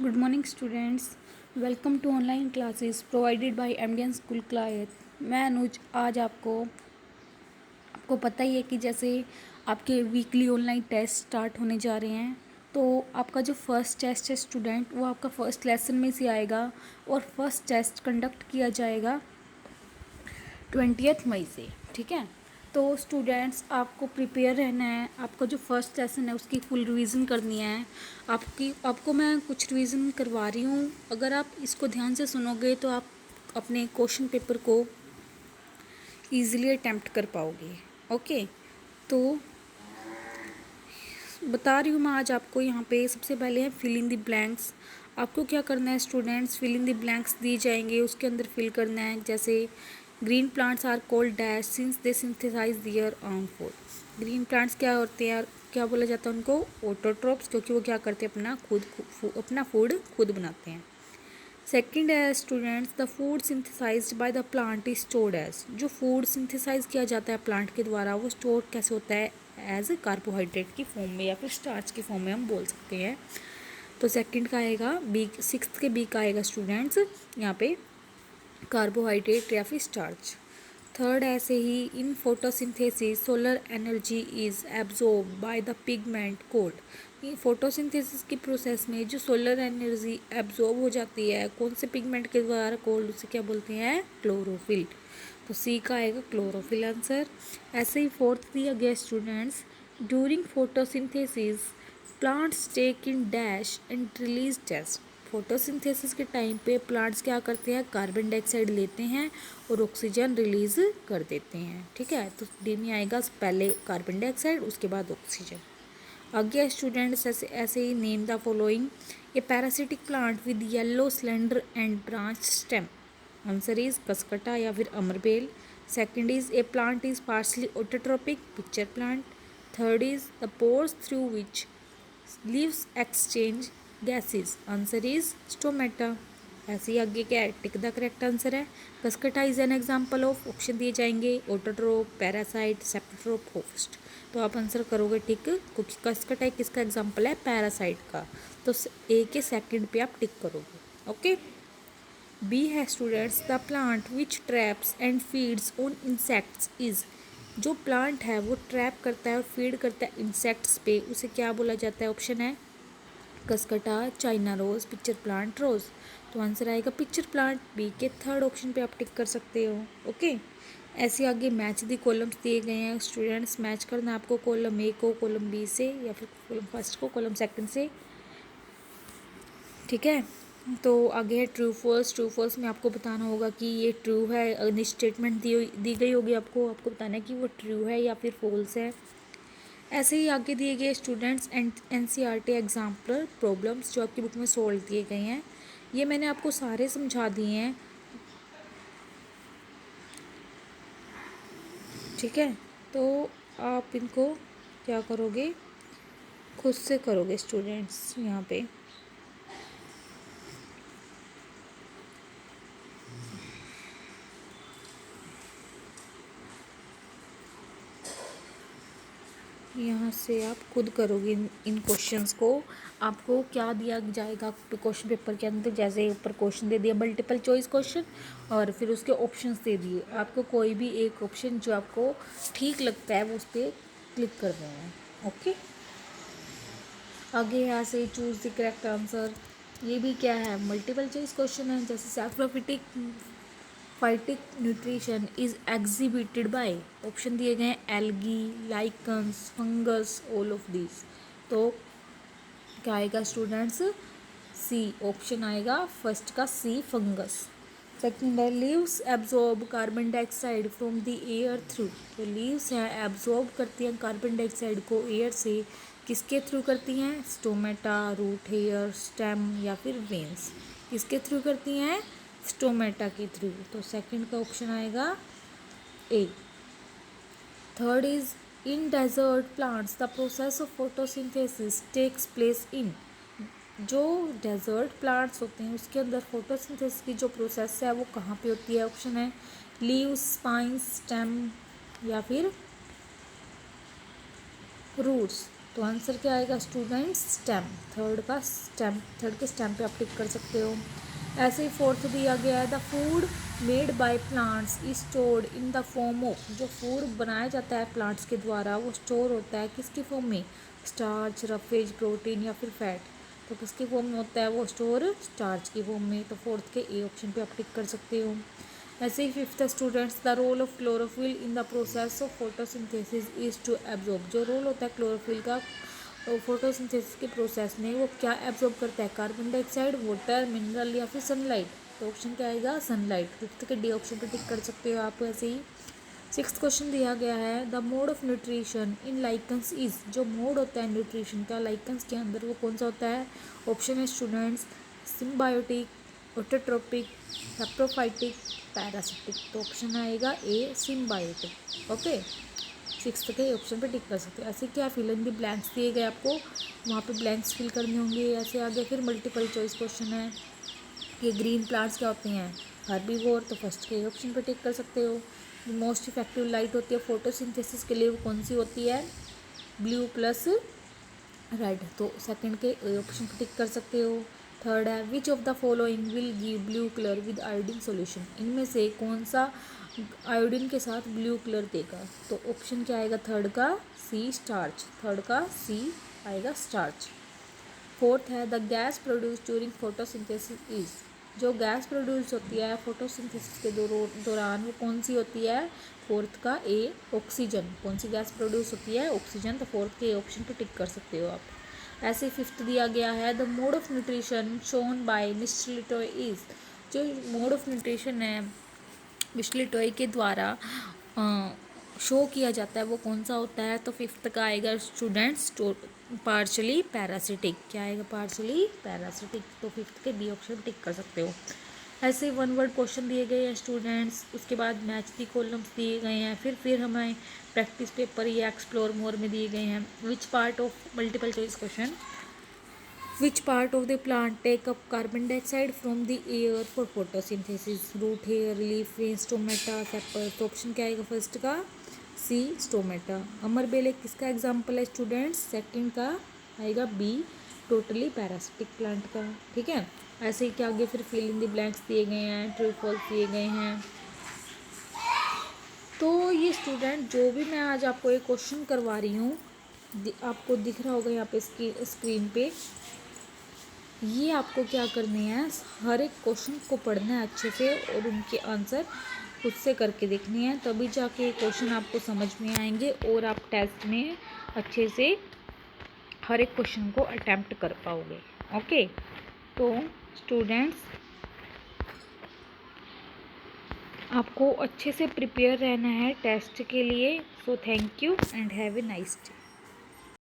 Good morning students. Welcome to online classes provided by MDN School Clayet. मैं अनुज आज आपको पता ही है कि जैसे आपके वीकली ऑनलाइन टेस्ट स्टार्ट होने जा रहे हैं, तो आपका जो फर्स्ट टेस्ट है स्टूडेंट, वो आपका फर्स्ट लेसन में से आएगा और फर्स्ट टेस्ट कंडक्ट किया जाएगा 20 मई से। ठीक है, तो स्टूडेंट्स आपको प्रिपेयर रहना है। आपका जो फर्स्ट लेसन है उसकी फुल रिवीजन करनी है। आपको मैं कुछ रिवीजन करवा रही हूँ। अगर आप इसको ध्यान से सुनोगे तो आप अपने क्वेश्चन पेपर को ईज़िली अटैम्प्ट कर पाओगे। ओके, तो बता रही हूँ मैं आज आपको। यहाँ पे सबसे पहले है फिल इन द ब्लैंक्स। आपको क्या करना है students, fill in the blanks दिए जाएंगे, उसके अंदर फिल करना है। जैसे green plants are called dash since they synthesise their own food. Green plants क्या होते हैं, क्या बोला जाता है उनको? ऑटोट्रोप्स, क्योंकि वो क्या करते हैं, अपना फूड खुद बनाते हैं। सेकेंड है students, the food synthesised by the plant is stored as. जो फूड सिंथेसाइज किया जाता है प्लांट के द्वारा, वो स्टोर कैसे होता है? एज कार्बोहाइड्रेट की फॉर्म में या फिर स्टार्च की फॉर्म में हम बोल सकते हैं। तो सेकंड का आएगा बी, सिक्स्थ के बी का आएगा स्टूडेंट्स यहाँ पे कार्बोहाइड्रेट या फिर स्टार्च। थर्ड ऐसे ही, in photosynthesis solar energy is absorb by the pigment cold. ये फोटोसिंथेसिस की प्रोसेस में जो सोलर एनर्जी एब्जॉर्ब हो जाती है कौन से पिगमेंट के द्वारा? कोल्ड, उसे क्या बोलते हैं? क्लोरोफिल। तो सी का आएगा क्लोरोफिल आंसर। ऐसे ही फोर्थ दिया गया students, during photosynthesis plants take in dash and release test. Photosynthesis के टाइम पे प्लांट्स क्या करते हैं? कार्बन डाइऑक्साइड लेते हैं और ऑक्सीजन रिलीज कर देते हैं। ठीक है, तो डी में आएगा पहले कार्बन डाइऑक्साइड, उसके बाद ऑक्सीजन। आगे स्टूडेंट्स ऐसे ही, name the following a parasitic plant with yellow slender and branch stem. Answer is cuscuta या फिर अमरबेल। Second is a plant is partially autotrophic, pitcher plant. Third is the pores through which leaves exchange gases. Answer is stomata. ऐसे ही आगे क्या है? Tick the correct answer है। Cuscuta is an example of, option दिए जाएंगे autotroph, parasite, सेप्टोट्रोप, host. तो आप आंसर करोगे टिक, क्योंकि कसकटा किसका एग्जाम्पल है? पैरासाइट का। तो ए के सेकंड पे आप टिक करोगे। ओके, बी है students, the plant which traps and feeds on insects is. जो प्लांट है वो ट्रैप करता है और फीड करता है इंसेक्ट्स पे, उसे क्या बोला जाता है? ऑप्शन है Cuscuta, China rose, pitcher plant, रोज। तो आंसर आएगा पिक्चर प्लांट। बी के थर्ड ऑप्शन पे आप टिक कर सकते हो। ओके, ऐसे आगे मैच दी कॉलम्स दिए गए हैं स्टूडेंट्स। मैच करना आपको कॉलम ए को कॉलम बी से या फिर कॉलम फर्स्ट को कॉलम सेकंड से। ठीक है, तो आगे है ट्रू फॉल्स। ट्रू फॉल्स में आपको बताना होगा कि ये ट्रू है। अगली स्टेटमेंट दी गई होगी आपको बताना है कि वो ट्रू है या फिर फॉल्स है। ऐसे ही आगे दिए गए स्टूडेंट्स एनसीईआरटी एग्जाम्पलर प्रॉब्लम्स जो आपकी बुक में सोल्व दिए गए हैं, ये मैंने आपको सारे समझा दिए हैं। ठीक है, तो आप इनको क्या करोगे? खुद से करोगे स्टूडेंट्स। यहाँ पे यहाँ से आप खुद करोगे इन क्वेश्चंस को। आपको क्या दिया जाएगा क्वेश्चन पेपर के अंदर? जैसे ऊपर क्वेश्चन दे दिया मल्टीपल चॉइस क्वेश्चन, और फिर उसके ऑप्शंस दे दिए। आपको कोई भी एक ऑप्शन जो आपको ठीक लगता है वो उस पर क्लिक कर देना है। ओके, आगे यहाँ से चूज़ द करेक्ट आंसर। ये भी क्या है? मल्टीपल चॉइस क्वेश्चन है। जैसे saprophytic phytic nutrition is exhibited by, option दिए गए हैं algae, lichens, fungus, all of this. तो क्या आएगा स्टूडेंट्स? सी ऑप्शन आएगा फर्स्ट का, सी फंगस। सेकंड है leaves absorb carbon dioxide from the air through. तो लीव्स हैं एब्जॉर्ब करती हैं कार्बन डाइऑक्साइड को एयर से, किसके थ्रू करती हैं? स्टोमेटा, रूट हेयर, स्टेम या फिर वेन्स। किसके थ्रू करती हैं? स्टोमेटा के थ्रू। तो सेकंड का ऑप्शन आएगा A. Third is in desert plants the process of photosynthesis takes place in. जो डेजर्ट प्लांट्स होते हैं उसके अंदर फोटोसिंथेसिस की जो प्रोसेस है वो कहाँ पे होती है? ऑप्शन है लीव्स, स्पाइंस, स्टेम या फिर रूट्स। तो आंसर क्या आएगा स्टूडेंट्स? स्टेम। थर्ड के स्टेम पे आप टिक कर सकते हो। ऐसे ही फोर्थ दिया गया है, the food made by plants is stored in the form of, जो फूड बनाया जाता है प्लांट्स के द्वारा वो स्टोर होता है किसकी फॉर्म में? स्टार्च, रफेज, प्रोटीन या फिर फैट। तो किसकी फॉर्म में होता है वो स्टोर? स्टार्च की फॉर्म में। तो फोर्थ के ए ऑप्शन पे आप टिक कर सकते हो। ऐसे ही fifth students, the role of chlorophyll in the process of photosynthesis is to absorb, जो रोल होता है क्लोरोफिल का फोटोसिंथेसिस के प्रोसेस में वो क्या एब्जॉर्ब करता है? कार्बन डाइऑक्साइड, वाटर, मिनरल या फिर सनलाइट। तो ऑप्शन क्या आएगा? सनलाइट। फिफ्थ के डी ऑप्शन पे टिक कर सकते हो आप। ऐसे ही सिक्स्थ क्वेश्चन दिया गया है, the mode of nutrition in lichens is, जो मोड होता है न्यूट्रिशन का लाइकन्स के अंदर वो कौन सा होता है? ऑप्शन है students symbiotic, autotrophic, saprophytic, parasitic. तो ऑप्शन आएगा ए सिम्बायोटिक। ओके, सिक्स्थ के ऑप्शन पे टिक कर सकते हो। ऐसे क्या फिल इन द ब्लैंक्स दिए गए आपको, वहाँ पे ब्लैंक्स फिल करने होंगे। ऐसे आगे फिर मल्टीपल चॉइस क्वेश्चन है कि ग्रीन प्लांट्स क्या होते हैं? हर्बीवोर। तो फर्स्ट के ऑप्शन पे टिक कर सकते हो। मोस्ट इफेक्टिव लाइट होती है फोटोसिंथेसिस के लिए वो कौन सी होती है? Blue plus red. तो सेकंड के ऑप्शन पे टिक कर सकते हो। थर्ड है, which of the following will give blue colour with iodine solution, इनमें से कौन सा आयोडीन के साथ ब्लू कलर देगा? तो ऑप्शन क्या आएगा थर्ड का? सी स्टार्च। थर्ड का सी आएगा स्टार्च। फोर्थ है, the gas produce during photosynthesis is, जो गैस प्रोड्यूस होती है फोटोसिंथेसिस के दौरान वो कौन सी होती है? फोर्थ का ए ऑक्सीजन। कौन सी गैस प्रोड्यूस होती है? ऑक्सीजन। तो फोर्थ के ऑप्शन पे टिक कर सकते हो आप। ऐसे फिफ्थ दिया गया है, the mode of nutrition shown by mister Litoy is, जो मोड ऑफ न्यूट्रिशन है मिस्टर लिटोय के द्वारा शो किया जाता है वो कौन सा होता है? तो फिफ्थ का आएगा स्टूडेंट्स पार्शली पैरासिटिक। क्या आएगा? Partially parasitic. तो फिफ्थ के बी ऑप्शन टिक कर सकते हो। ऐसे ही वन वर्ड क्वेश्चन दिए गए हैं स्टूडेंट्स, उसके बाद मैच दी कॉलम्स दिए गए हैं, फिर हमें प्रैक्टिस पेपर या एक्सप्लोर मोर में दिए गए हैं। Which part of multiple choice question, which part of the plant take up carbon dioxide from the air for photosynthesis? Root, hair, leaf, stomata, sepal. तो ऑप्शन क्या आएगा फर्स्ट का? सी stomata. अमरबेल किसका एग्जाम्पल है स्टूडेंट्स? सेकंड का आएगा be totally parasitic plant का। ठीक है, ऐसे ही क्या आगे फिर फिल इन द ब्लैंक्स दिए गए हैं, ट्रू फॉल्स दिए गए हैं। तो ये स्टूडेंट जो भी मैं आज आपको एक क्वेश्चन करवा रही हूँ, आपको दिख रहा होगा यहाँ पे स्क्रीन पे, ये आपको क्या करने हैं, हर एक क्वेश्चन को पढ़ना है अच्छे से और उनके आंसर खुद से करके देखने हैं, तभी जाके क्वेश्चन आपको समझ में आएंगे और आप टेस्ट में अच्छे से हर एक क्वेश्चन को अटेम्प्ट कर पाओगे। ओके, तो स्टूडेंट्स आपको अच्छे से प्रिपेयर रहना है टेस्ट के लिए। So thank you and have a nice day.